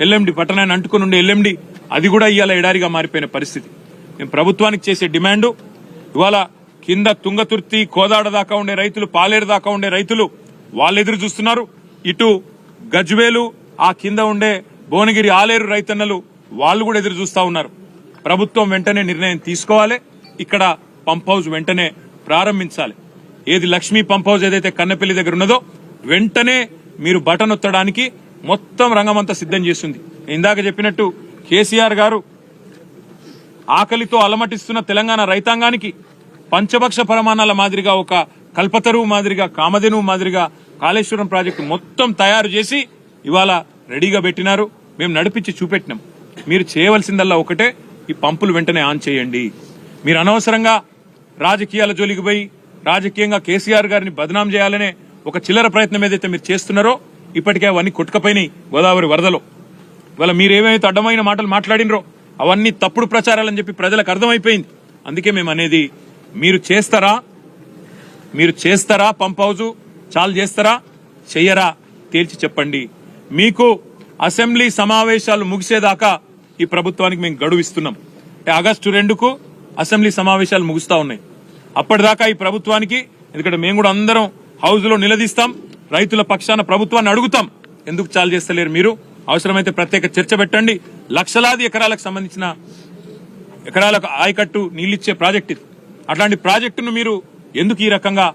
ఎల్ఎండి, పట్టణాన్ని అంటుకుని ఉండే ఎల్ఎండి, అది కూడా ఇవాళ ఎడారిగా మారిపోయిన పరిస్థితి. మేము ప్రభుత్వానికి చేసే డిమాండు, ఇవాళ కింద తుంగతుర్తి, కోదాడ దాకా ఉండే రైతులు, పాలేరు దాకా ఉండే రైతులు వాళ్ళు ఎదురు చూస్తున్నారు. ఇటు గజ్వేలు, ఆ కింద ఉండే భువనగిరి, ఆలేరు రైతన్నలు వాళ్ళు కూడా ఎదురు చూస్తా ఉన్నారు. ప్రభుత్వం వెంటనే నిర్ణయం తీసుకోవాలి. ఇక్కడ పంప్ హౌస్ వెంటనే ప్రారంభించాలి. ఏది లక్ష్మీ పంప్ హౌస్ ఏదైతే కన్నెపల్లి దగ్గర ఉన్నదో, వెంటనే మీరు బటన్ ఒత్తడానికి మొత్తం రంగమంతా సిద్ధం చేస్తుంది. ఇందాక చెప్పినట్టు కేసీఆర్ గారు ఆకలితో అలమటిస్తున్న తెలంగాణ రైతాంగానికి పంచభక్ష ప్రమాణాల మాదిరిగా, ఒక కల్పతరువు మాదిరిగా, కామధేనువు మాదిరిగా కాళేశ్వరం ప్రాజెక్టు మొత్తం తయారు చేసి ఇవాళ రెడీగా పెట్టినారు. మేము నడిపించి చూపెట్టినాం. మీరు చేయవలసిందల్లా ఒకటే, ఈ పంపులు వెంటనే ఆన్ చేయండి. మీరు అనవసరంగా రాజకీయాల జోలికి పోయి రాజకీయంగా కేసీఆర్ గారిని బదనాం చేయాలనే ఒక చిల్లర ప్రయత్నం ఏదైతే మీరు చేస్తున్నారో, ఇప్పటికే అవన్నీ కొట్టుకపోయినాయి గోదావరి వరదలో. ఇవాళ మీరేమైతే అడ్డమైన మాటలు మాట్లాడినరో అవన్నీ తప్పుడు ప్రచారాలని చెప్పి ప్రజలకు అర్థమైపోయింది. అందుకే మేము అనేది, మీరు చేస్తారా పంప్ హౌజు? చాలు చేస్తారా, చెయ్యరా? తేల్చి చెప్పండి. మీకు అసెంబ్లీ సమావేశాలు ముగిసేదాకా ఈ ప్రభుత్వానికి మేము గడువు ఇస్తున్నాం. అంటే ఆగస్టు 2కు అసెంబ్లీ సమావేశాలు ముగుస్తా ఉన్నాయి. అప్పటిదాకా ఈ ప్రభుత్వానికి, ఎందుకంటే మేము కూడా అందరం హౌస్ లో నిలదీస్తాం, రైతుల పక్షాన ప్రభుత్వాన్ని అడుగుతాం, ఎందుకు చాలు చేస్తలేరు మీరు, అవసరమైతే ప్రత్యేక చర్చ పెట్టండి. లక్షలాది ఎకరాలకు సంబంధించిన ఎకరాలకు ఆయకట్టు నీళ్ళిచ్చే ప్రాజెక్ట్ ఇది. అట్లాంటి ప్రాజెక్టును మీరు ఎందుకు ఈ రకంగా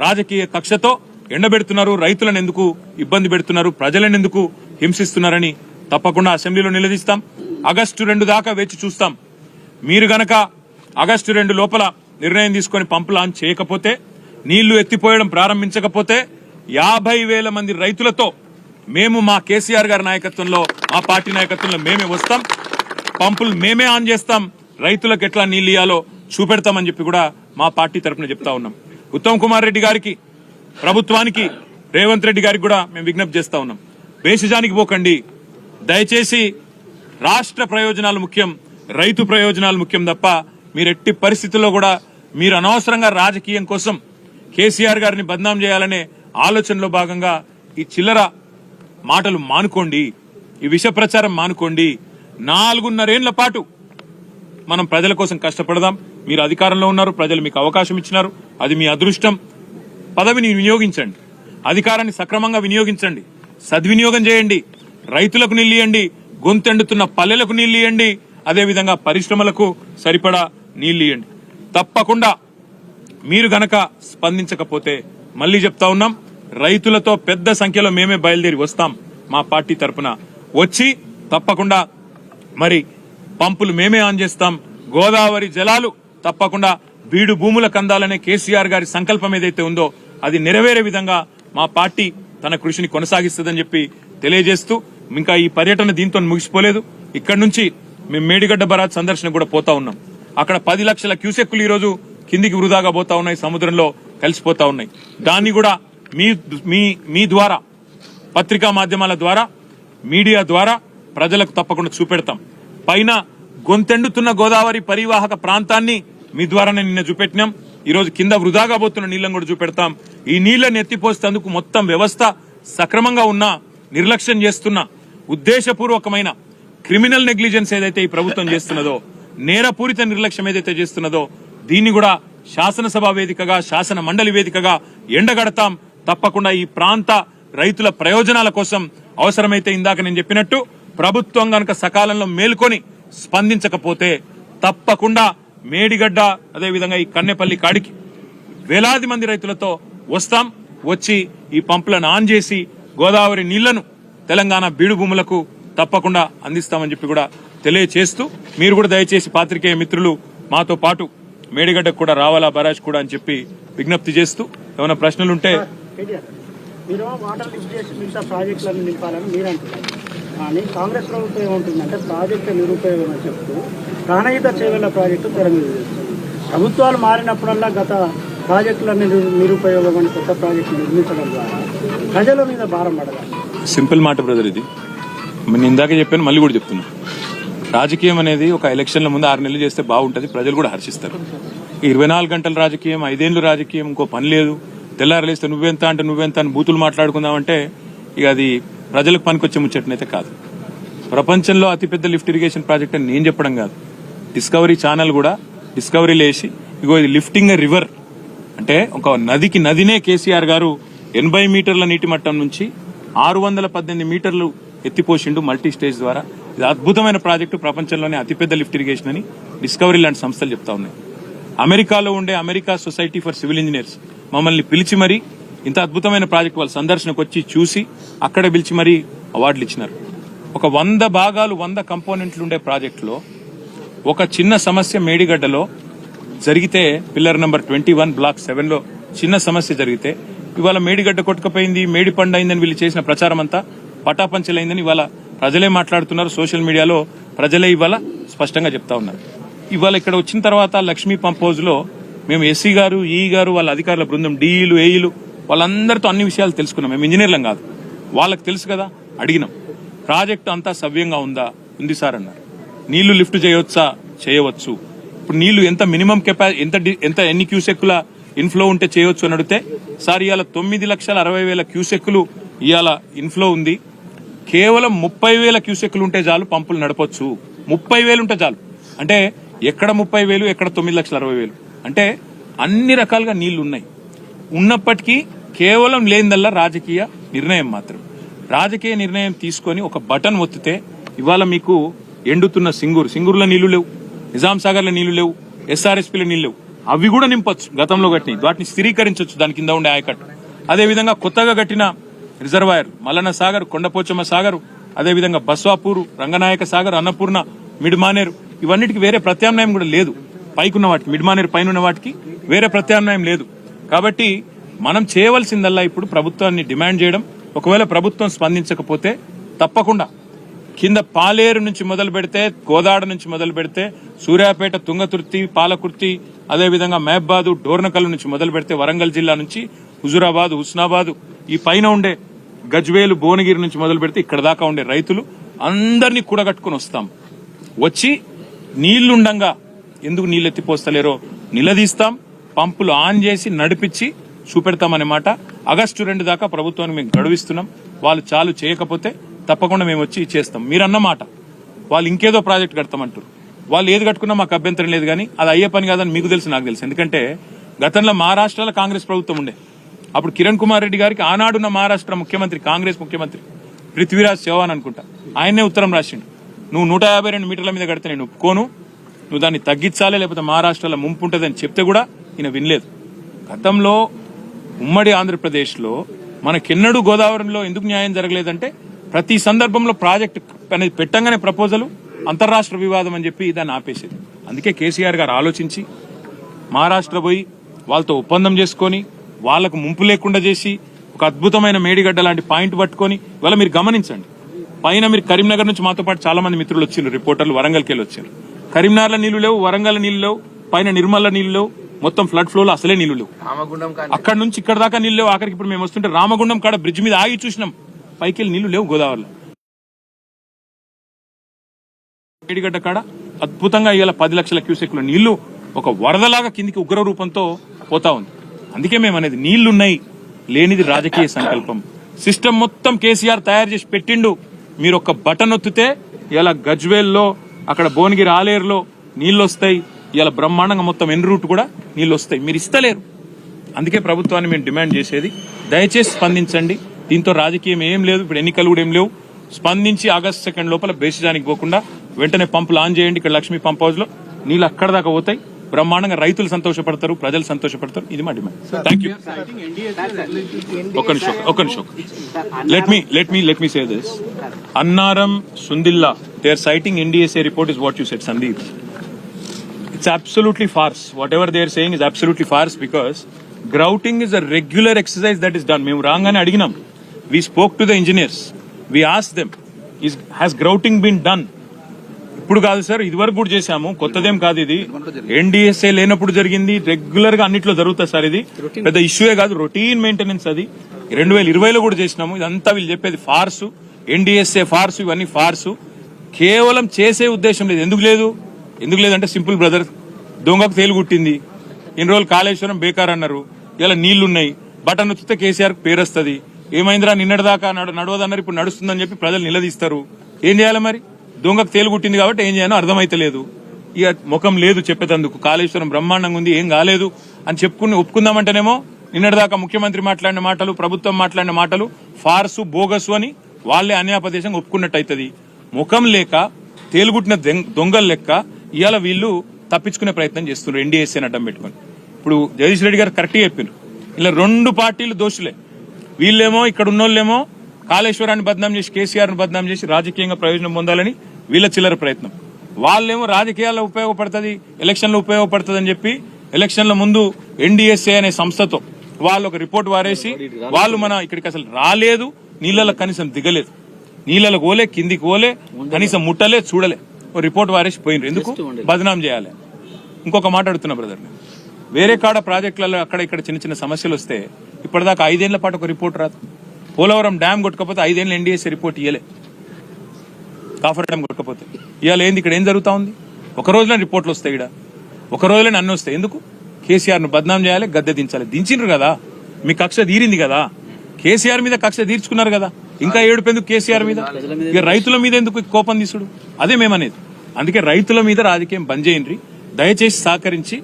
రాజకీయ కక్షతో ఎండబెడుతున్నారు, రైతులను ఎందుకు ఇబ్బంది పెడుతున్నారు, ప్రజలను ఎందుకు హింసిస్తున్నారని తప్పకుండా అసెంబ్లీలో నిలదీస్తాం. ఆగస్టు 2 దాకా వేచి చూస్తాం. మీరు గనక ఆగస్టు 2 లోపల నిర్ణయం తీసుకుని పంపు లాంచ్ చేయకపోతే, నీళ్లు ఎత్తిపోయడం ప్రారంభించకపోతే 50,000 మంది రైతులతో మేము మా కేసీఆర్ గారి నాయకత్వంలో, మా పార్టీ నాయకత్వంలో మేమే వస్తాం, పంపులు మేమే ఆన్ చేస్తాం, రైతులకు ఎట్లా నీళ్లు ఇయ్యాలో చూపెడతామని చెప్పి కూడా మా పార్టీ తరఫున చెప్తా ఉన్నాం. ఉత్తమ్ కుమార్ రెడ్డి గారికి, ప్రభుత్వానికి, రేవంత్ రెడ్డి గారికి కూడా మేము విజ్ఞప్తి చేస్తా ఉన్నాం. బేసిజానికి పోకండి. దయచేసి రాష్ట్ర ప్రయోజనాలు ముఖ్యం, రైతు ప్రయోజనాలు ముఖ్యం తప్ప మీరు ఎట్టి పరిస్థితుల్లో కూడా మీరు అనవసరంగా రాజకీయం కోసం కేసీఆర్ గారిని బద్నాం చేయాలనే ఆలోచనలో భాగంగా ఈ చిల్లర మాటలు మానుకోండి, ఈ విష ప్రచారం మానుకోండి. 4.5 ఏళ్ల పాటు మనం ప్రజల కోసం కష్టపడదాం. మీరు అధికారంలో ఉన్నారు, ప్రజలు మీకు అవకాశం ఇచ్చినారు, అది మీ అదృష్టం. పదవిని వినియోగించండి, అధికారాన్ని సక్రమంగా వినియోగించండి, సద్వినియోగం చేయండి, రైతులకు నీళ్ళియండి, గొంతెండుతున్న పల్లెలకు నీళ్ళియండి, అదేవిధంగా పరిశ్రమలకు సరిపడా నీళ్ళియండి. తప్పకుండా మీరు గనక స్పందించకపోతే మళ్లీ చెప్తా ఉన్నాం, రైతులతో పెద్ద సంఖ్యలో మేమే బయలుదేరి వస్తాం. మా పార్టీ తరఫున వచ్చి తప్పకుండా మరి పంపులు మేమే ఆన్ చేస్తాం. గోదావరి జలాలు తప్పకుండా బీడు భూములకు అందాలనే కేసీఆర్ గారి సంకల్పం ఏదైతే ఉందో అది నెరవేరే విధంగా మా పార్టీ తన కృషిని కొనసాగిస్తుందని చెప్పి తెలియజేస్తూ, ఇంకా ఈ పర్యటన దీంతో ముగిసిపోలేదు. ఇక్కడి నుంచి మేము మేడిగడ్డ బరాజ్ సందర్శన కూడా పోతా ఉన్నాం. అక్కడ 10 లక్షల క్యూసెక్కులు ఈ రోజు కిందికి వృధాగా పోతా ఉన్నాయి, సముద్రంలో కలిసిపోతా ఉన్నాయి. దాన్ని కూడా మీ ద్వారా, పత్రికా మాధ్యమాల ద్వారా, మీడియా ద్వారా ప్రజలకు తప్పకుండా చూపెడతాం. పైన గొంతెండుతున్న గోదావరి పరివాహక ప్రాంతాన్ని మీ ద్వారానే నిన్న చూపెట్టినాం. ఈ రోజు కింద వృధాగా పోతున్న నీళ్లను కూడా చూపెడతాం. ఈ నీళ్లను ఎత్తిపోసేందుకు మొత్తం వ్యవస్థ సక్రమంగా ఉన్నా, నిర్లక్ష్యం చేస్తున్న ఉద్దేశపూర్వకమైన క్రిమినల్ నెగ్లిజెన్స్ ఏదైతే ఈ ప్రభుత్వం చేస్తున్నదో, నేరపూరిత నిర్లక్ష్యం ఏదైతే చేస్తున్నదో, దీన్ని కూడా శాసనసభ వేదికగా, శాసన మండలి వేదికగా ఎండగడతాం. తప్పకుండా ఈ ప్రాంత రైతుల ప్రయోజనాల కోసం అవసరమైతే ఇందాక నేను చెప్పినట్టు ప్రభుత్వం గనక సకాలంలో మేల్కొని స్పందించకపోతే తప్పకుండా మేడిగడ్డ, అదేవిధంగా ఈ కన్నెపల్లి కాడికి వేలాది మంది రైతులతో వస్తాం. వచ్చి ఈ పంపులను ఆన్ చేసి గోదావరి నీళ్లను తెలంగాణ బీడు భూములకు తప్పకుండా అందిస్తామని చెప్పి కూడా తెలియచేస్తూ, మీరు కూడా దయచేసి పాత్రికేయ మిత్రులు మాతో పాటు మేడిగడ్డకు కూడా రావాలా, బరాజ్ కూడా అని చెప్పి విజ్ఞప్తి చేస్తూ, ఏమైనా ప్రశ్నలుంటే. మీరు వాటర్ లిఫ్ట్ చేసి మిగతా ప్రాజెక్టులను నింపాలని మీరు అంటున్నారు, కానీ కాంగ్రెస్ ప్రభుత్వం ఏమంటుందంటే ప్రాజెక్టు నిరుపయోగం అని చెప్తూ ప్రాణహిత చేవెళ్ల ప్రాజెక్టు తెరమీదు. ప్రభుత్వాలు మారినప్పుడల్లా గత ప్రాజెక్టులన్నీ నిరుపయోగం అని కొత్త ప్రాజెక్టు నిర్మించడం ద్వారా ప్రజల మీద భారం పడదు. సింపుల్ మాట బ్రదర్, ఇది నేను ఇందాక చెప్పాను, మళ్ళీ కూడా చెప్తున్నా. రాజకీయం అనేది ఒక ఎలక్షన్ల ముందు 6 నెలలు చేస్తే బాగుంటుంది, ప్రజలు కూడా హర్షిస్తారు. 24 గంటల రాజకీయం, 5 ఏళ్లు రాజకీయం, ఇంకో పని లేదు, తెల్లారలేస్తే నువ్వెంత అంటే నువ్వెంత అని బూతులు మాట్లాడుకుందామంటే ఇక అది ప్రజలకు పనికొచ్చే ముచ్చటనైతే కాదు. ప్రపంచంలో అతిపెద్ద లిఫ్ట్ ఇరిగేషన్ ప్రాజెక్ట్ అని నేను చెప్పడం కాదు, డిస్కవరీ ఛానల్ కూడా డిస్కవరీలు వేసి, ఇగో ఇది లిఫ్టింగ్ ఎ రివర్ అంటే ఒక నదినే కేసీఆర్ గారు 80 మీటర్ల నీటి మట్టం నుంచి 618 మీటర్లు ఎత్తిపోసిండు మల్టీ స్టేజ్ ద్వారా. ఇది అద్భుతమైన ప్రాజెక్టు, ప్రపంచంలోనే అతిపెద్ద లిఫ్ట్ ఇరిగేషన్ అని డిస్కవరీ లాంటి సంస్థలు చెప్తా ఉన్నాయి. అమెరికాలో ఉండే America society for civil engineers మమ్మల్ని పిలిచి మరీ ఇంత అద్భుతమైన ప్రాజెక్టు వాళ్ళ సందర్శనకు వచ్చి చూసి అక్కడ పిలిచి మరీ అవార్డులు ఇచ్చినారు. ఒక 100 భాగాలు 100 కంపోనెంట్లు ఉండే ప్రాజెక్టులో ఒక చిన్న సమస్య మేడిగడ్డలో జరిగితే, పిల్లర్ నెంబర్ 21 బ్లాక్ 7లో చిన్న సమస్య జరిగితే ఇవాళ మేడిగడ్డ కొట్టుకపోయింది, మేడి పండు అయిందని వీళ్ళు చేసిన ప్రచారం అంతా పటాపంచలైందని ఇవాళ ప్రజలే మాట్లాడుతున్నారు. సోషల్ మీడియాలో ప్రజలే ఇవాళ స్పష్టంగా చెప్తా ఉన్నారు. ఇవాళ ఇక్కడ వచ్చిన తర్వాత లక్ష్మీ పంప్ హౌస్ లో మేము ఎస్సీ గారు, ఈ గారు, వాళ్ళ అధికారుల బృందం, డిఈలు, ఏఈలు వాళ్ళందరితో అన్ని విషయాలు తెలుసుకున్నాం. మేము ఇంజనీర్లం కాదు, వాళ్ళకి తెలుసు కదా. అడిగినాం, ప్రాజెక్టు అంతా సవ్యంగా ఉందా? ఉంది సార్ అన్నారు. నీళ్లు లిఫ్ట్ చేయవచ్చా? చేయవచ్చు. ఇప్పుడు నీళ్లు ఎంత మినిమం కెపాసిటీ, ఎన్ని క్యూసెక్కుల ఇన్ఫ్లో ఉంటే చేయొచ్చు అని అడిగితే, సార్ ఇవాళ 9,60,60,000 క్యూసెక్కులు ఇవాళ ఇన్ఫ్లో ఉంది, కేవలం 30,000 క్యూసెక్లు ఉంటే చాలు పంపులు నడపొచ్చు. 30,000 ఉంటే చాలు. అంటే ఎక్కడ 30,000, ఎక్కడ 9,60,000. అంటే అన్ని రకాలుగా నీళ్లు ఉన్నాయి. ఉన్నప్పటికీ కేవలం లేనిదల్లా రాజకీయ నిర్ణయం మాత్రం. రాజకీయ నిర్ణయం తీసుకొని ఒక బటన్ ఒత్తితే ఇవాళ మీకు ఎండుతున్న సింగూరులో నీళ్లు లేవు, నిజాం సాగర్లో నీళ్లు లేవు, ఎస్ఆర్ఎస్పీలో నీళ్లు లేవు. అవి కూడా నింపొచ్చు. గతంలో కట్టిన వాటిని స్థిరీకరించవచ్చు దాని కింద ఉండే ఆయకట్టు. అదేవిధంగా కొత్తగా కట్టిన రిజర్వాయర్ మల్లన్న సాగర్, కొండపోచమ్మ సాగర్, అదేవిధంగా బస్వాపూరు, రంగనాయక సాగర్, అన్నపూర్ణ, మిడ్మానేరు, ఇవన్నిటికి వేరే ప్రత్యామ్నాయం కూడా లేదు. పైకున్న వాటికి, మిడ్మానేరు పైన ఉన్న వాటికి వేరే ప్రత్యామ్నాయం లేదు. కాబట్టి మనం చేయవలసిందల్లా ఇప్పుడు ప్రభుత్వాన్ని డిమాండ్ చేయడం. ఒకవేళ ప్రభుత్వం స్పందించకపోతే తప్పకుండా కింద పాలేరు నుంచి మొదలు పెడితే, గోదాడ నుంచి మొదలు పెడితే, సూర్యాపేట, తుంగతుర్తి, పాలకుర్తి, అదేవిధంగా మహబాదు, డోర్నకల్ నుంచి మొదలు పెడితే, వరంగల్ జిల్లా నుంచి హుజురాబాద్, హుస్నాబాద్, ఈ పైన ఉండే గజ్వేలు, భువనగిరి నుంచి మొదలు పెడితే ఇక్కడ దాకా ఉండే రైతులు అందరినీ కూడగట్టుకుని వస్తాం. వచ్చి నీళ్లుండంగా ఎందుకు నీళ్ళు ఎత్తిపోస్తలేరో నిలదీస్తాం. పంపులు ఆన్ చేసి నడిపించి చూపెడతామనే మాట. ఆగస్టు 2 దాకా ప్రభుత్వానికి మేము గడువిస్తున్నాం. వాళ్ళు చాలు చేయకపోతే తప్పకుండా మేము వచ్చి చేస్తాం. మీరన్న మాట వాళ్ళు ఇంకేదో ప్రాజెక్ట్ కడతామంటారు. వాళ్ళు ఏది కట్టుకున్నా మాకు అభ్యంతరం లేదు, కానీ అది అయ్యే పని కాదని మీకు తెలుసు, నాకు తెలుసు. ఎందుకంటే గతంలో మహారాష్ట్రలో కాంగ్రెస్ ప్రభుత్వం ఉండే. అప్పుడు కిరణ్ కుమార్ రెడ్డి గారికి ఆనాడున్న మహారాష్ట్ర ముఖ్యమంత్రి, కాంగ్రెస్ ముఖ్యమంత్రి పృథ్వీరాజ్ చౌహాన్ అనుకుంటా, ఆయనే ఉత్తరం రాసిండు, నువ్వు 152 మీటర్ల మీద కడితే నేను ఒప్పుకోను, నువ్వు దాన్ని తగ్గించాలి, లేకపోతే మహారాష్ట్రలో ముంపు ఉంటుందని చెప్తే కూడా ఈయన వినలేదు. గతంలో ఉమ్మడి ఆంధ్రప్రదేశ్లో మనకెన్నడూ గోదావరిలో ఎందుకు న్యాయం జరగలేదంటే ప్రతి సందర్భంలో ప్రాజెక్టు అనేది పెట్టంగానే ప్రపోజలు అంతర్రాష్ట్ర వివాదం అని చెప్పి దాన్ని ఆపేసేది. అందుకే కేసీఆర్ గారు ఆలోచించి మహారాష్ట్ర పోయి వాళ్ళతో ఒప్పందం చేసుకొని వాళ్లకు ముంపు లేకుండా చేసి ఒక అద్భుతమైన మేడిగడ్డ లాంటి పాయింట్ పట్టుకొని, ఇవాళ మీరు గమనించండి, పైన మీరు కరీంనగర్ నుంచి మాతో పాటు చాలా మంది మిత్రులు వచ్చిండ్రు, రిపోర్టర్లు వరంగల్కి వెళ్ళి వచ్చారు. కరీంనగర్లో నీళ్లు లేవు, వరంగల్ నీళ్లు లేవు, పైన నిర్మల్లో నీళ్లు లేవు, మొత్తం ఫ్లడ్ ఫ్లోలో అసలే నీళ్లు లేవు. అక్కడ నుంచి ఇక్కడ దాకా నీళ్లు లేవు. ఆఖరికి ఇప్పుడు మేము వస్తుంటే రామగుండం కాడ బ్రిడ్జ్ మీద ఆగి చూసినాం, పైకి వెళ్ళి నీళ్లు లేవు గోదావరిలో. మేడిగడ్డ కాడ అద్భుతంగా ఇవాళ 10 లక్షల క్యూసెక్ల నీళ్లు ఒక వరదలాగా కిందికి ఉగ్ర రూపంతో పోతా ఉంది. అందుకే మేము అనేది నీళ్లున్నాయి, లేనిది రాజకీయ సంకల్పం. సిస్టమ్ మొత్తం కేసీఆర్ తయారు చేసి పెట్టిండు. మీరు ఒక బటన్ ఒత్తితే ఇలా గజ్వేల్లో, అక్కడ భువనగిరి ఆలేరులో నీళ్లు వస్తాయి. ఇలా బ్రహ్మాండంగా మొత్తం ఎన్ రూట్ కూడా నీళ్లు వస్తాయి. మీరు ఇస్తలేరు. అందుకే ప్రభుత్వాన్ని మేము డిమాండ్ చేసేది, దయచేసి స్పందించండి. దీంతో రాజకీయం ఏం లేదు, ఇప్పుడు ఎన్నికలు కూడా ఏం లేవు. స్పందించి ఆగస్టు 2 లోపల బేసిజానికి పోకుండా వెంటనే పంపులు ఆన్ చేయండి. ఇక్కడ లక్ష్మీ పంప్ హౌస్ లో నీళ్ళు అక్కడ దాకా పోతాయి. బ్రహ్మాండంగా రైతులు సంతోషపడతారు, ప్రజలు సంతోషపడతారు. ఇది మా డిమాండ్. Thank you. ఒక్క నిమిషం. Let me say this. Annaram, Sundilla, they are citing NDSA report is what you said, Sandeep. It's absolutely farce. Whatever they are saying is absolutely farce, because grouting is a regular exercise that is done. మేము రాగానే అడిగినాం. We spoke to the engineers. We asked them, has grouting been done? ఇప్పుడు కాదు sir, ఇదివరకు కూడా చేశాము, కొత్తదేం కాదు ఇది. NDSA లేనప్పుడు జరిగింది, రెగ్యులర్ గా అన్నిట్లో జరుగుతుంది సార్. ఇది పెద్ద ఇష్యూయే కాదు, రొటీన్ మెయింటెనెన్స్. అది 2020లో కూడా చేసినాము. ఇదంతా వీళ్ళు చెప్పేది ఫార్సు, NDSA ఫార్సు, ఇవన్నీ ఫార్సు. కేవలం చేసే ఉద్దేశం లేదు. ఎందుకు లేదంటే సింపుల్ బ్రదర్, దొంగకు తేలు గుట్టింది. ఇన్ని రోజులు కాళేశ్వరం బేకార్ అన్నారు, ఇలా నీళ్లున్నాయి, బటన్ నొక్కితే కేసీఆర్ పేరు వస్తుంది. ఏమైందిరా నిన్నటిదాకా నడవదన్నారు, ఇప్పుడు నడుస్తుందని చెప్పి ప్రజలు నిలదీస్తారు. ఏం చేయాలి మరి? దొంగకు తేలు గుట్టింది కాబట్టి ఏం చేయాలో అర్థమైతలేదు. ఇక ముఖం లేదు చెప్పేటందుకు. కాళేశ్వరం బ్రహ్మాండంగా ఉంది, ఏం కాలేదు అని చెప్పుకుని ఒప్పుకుందామంటేనేమో నిన్నటిదాకా ముఖ్యమంత్రి మాట్లాడిన మాటలు, ప్రభుత్వం మాట్లాడిన మాటలు ఫార్సు, బోగసు అని వాళ్లే అన్యాపదేశంగా ఒప్పుకున్నట్టు అవుతుంది. ముఖం లేక తేలుగుట్టిన దొంగల లెక్క ఇవాళ వీళ్ళు తప్పించుకునే ప్రయత్నం చేస్తున్నారు NDSA అడ్డం పెట్టుకుని. ఇప్పుడు జగదీష్ రెడ్డి గారు కరెక్ట్గా చెప్పారు, ఇలా 2 పార్టీలు దోషులే. వీళ్ళేమో ఇక్కడ ఉన్నోళ్ళేమో కాళేశ్వరాన్ని బద్నాం చేసి, కేసీఆర్ను బద్నాం చేసి రాజకీయంగా ప్రయోజనం పొందాలని వీళ్ళ చిల్లర ప్రయత్నం. వాళ్ళేమో రాజకీయాల్లో ఉపయోగపడుతుంది, ఎలక్షన్లో ఉపయోగపడుతుంది అని చెప్పి ఎలక్షన్ల ముందు NDSA అనే సంస్థతో వాళ్ళు ఒక రిపోర్ట్ వారేసి వాళ్ళు మన ఇక్కడికి అసలు రాలేదు, నీళ్ళలో కనీసం దిగలేదు, నీళ్ళలో పోలే, కిందికి పోలే, కనీసం ముట్టలే, చూడలే, రిపోర్ట్ వారేసి పోయినరు. ఎందుకు? బదనాం చేయాలి. ఇంకొక మాట అడుగుతున్నా బ్రదర్, వేరే కాడ ప్రాజెక్టులలో అక్కడ ఇక్కడ చిన్న చిన్న సమస్యలు వస్తే ఇప్పటిదాకా 5 ఏళ్ల పాటు ఒక రిపోర్ట్ రాదు. పోలవరం డ్యామ్ కొట్టకపోతే 5 ఏళ్ళ NDSA రిపోర్ట్ ఇయ్యలే. కాఫర్ డ్యామ్ కొట్టకపోతే ఇవాళ ఏంది? ఇక్కడ ఏం జరుగుతా ఉంది? ఒక రోజులో రిపోర్ట్లు వస్తాయి, ఇక్కడ ఒక రోజులోనే అన్ని వస్తాయి. ఎందుకు? కేసీఆర్ ను బద్నాం చేయాలి, గద్దె దించాలి. దించిండ్రు కదా, మీ కక్ష తీరింది కదా, కేసీఆర్ మీద కక్ష తీర్చుకున్నారు కదా, ఇంకా ఏడుపెందుకు కేసీఆర్ మీద? ఇక రైతుల మీద ఎందుకు కోపం తీసుడు? అదే మేమనేది. అందుకే రైతుల మీద రాజకీయం బంద్ చేయండి, దయచేసి సహకరించి.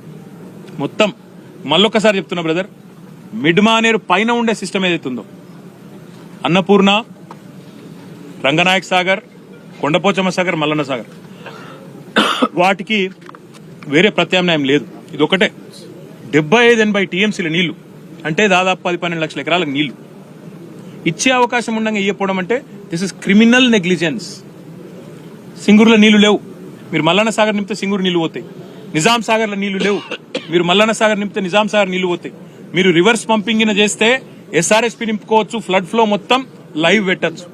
మొత్తం మళ్ళొక్కసారి చెప్తున్నా బ్రదర్, మిడ్ మానేరు పైన ఉండే సిస్టమ్ ఏదైతే ఉందో, అన్నపూర్ణ, రంగనాయక్ సాగర్, కొండపోచమ్మ సాగర్, మల్లన్న సాగర్, వాటికి వేరే ప్రత్యామ్నాయం లేదు. ఇది ఒకటే 75-80 టీఎంసీల నీళ్లు, అంటే దాదాపు 10-12 లక్షల ఎకరాలకు నీళ్లు ఇచ్చే అవకాశం ఉండగా ఇయ్యకపోవడం అంటే దిస్ ఇస్ క్రిమినల్ నెగ్లిజెన్స్. సింగూరులో నీళ్లు లేవు, మీరు మల్లన్న సాగర్ నింపితే సింగూరు నీళ్లు పోతాయి. నిజాం సాగర్లో నీళ్లు లేవు, మీరు మల్లన్న సాగర్ నింపితే నిజాం సాగర్ నీళ్లు పోతాయి. మీరు రివర్స్ పంపింగ్ చేస్తే ఎస్ఆర్ఎస్పీ నింపుకోవచ్చు, ఫ్లడ్ ఫ్లో మొత్తం లైవ్ పెట్టచ్చు.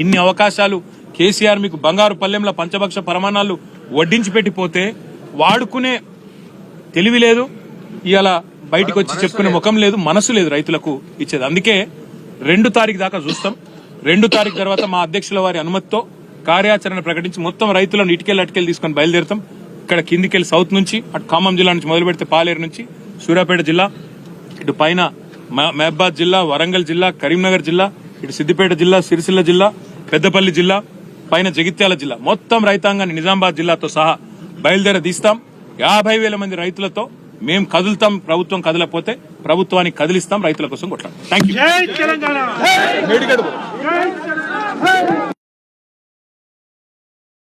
ఇన్ని అవకాశాలు కేసీఆర్ మీకు బంగారు పల్లెంల పంచభక్ష పరమాణాలు వడ్డించి పెట్టిపోతే వాడుకునే తెలివి లేదు, ఇవాళ బయటకు వచ్చి చెప్పుకునే ముఖం లేదు, మనసు లేదు రైతులకు ఇచ్చేది. అందుకే 2 తారీఖు దాకా చూస్తాం. 2 తారీఖు తర్వాత మా అధ్యక్షుల వారి అనుమతితో కార్యాచరణ ప్రకటించి మొత్తం రైతులను ఇటుకెళ్ళి అటుకెళ్ళి తీసుకొని బయలుదేరుతాం. ఇక్కడ కిందికెళ్ళి సౌత్ నుంచి, అటు ఖమ్మం జిల్లా నుంచి మొదలు పెడితే పాలేరు నుంచి సూర్యాపేట జిల్లా, ఇటు పైన మహబాద్ జిల్లా, వరంగల్ జిల్లా, కరీంనగర్ జిల్లా, ఇటు సిద్దిపేట జిల్లా, సిరిసిల్ల జిల్లా, పెద్దపల్లి జిల్లా, పైన జగిత్యాల జిల్లా, మొత్తం రైతాంగాన్ని నిజామాబాద్ జిల్లాతో సహా బయలుదేరదీస్తాం. 50,000 మంది రైతులతో మేము కదులుతాం. ప్రభుత్వం కదలకపోతే ప్రభుత్వాన్ని కదిలిస్తాం. రైతుల కోసం కొట్లాడతాం. Thank you.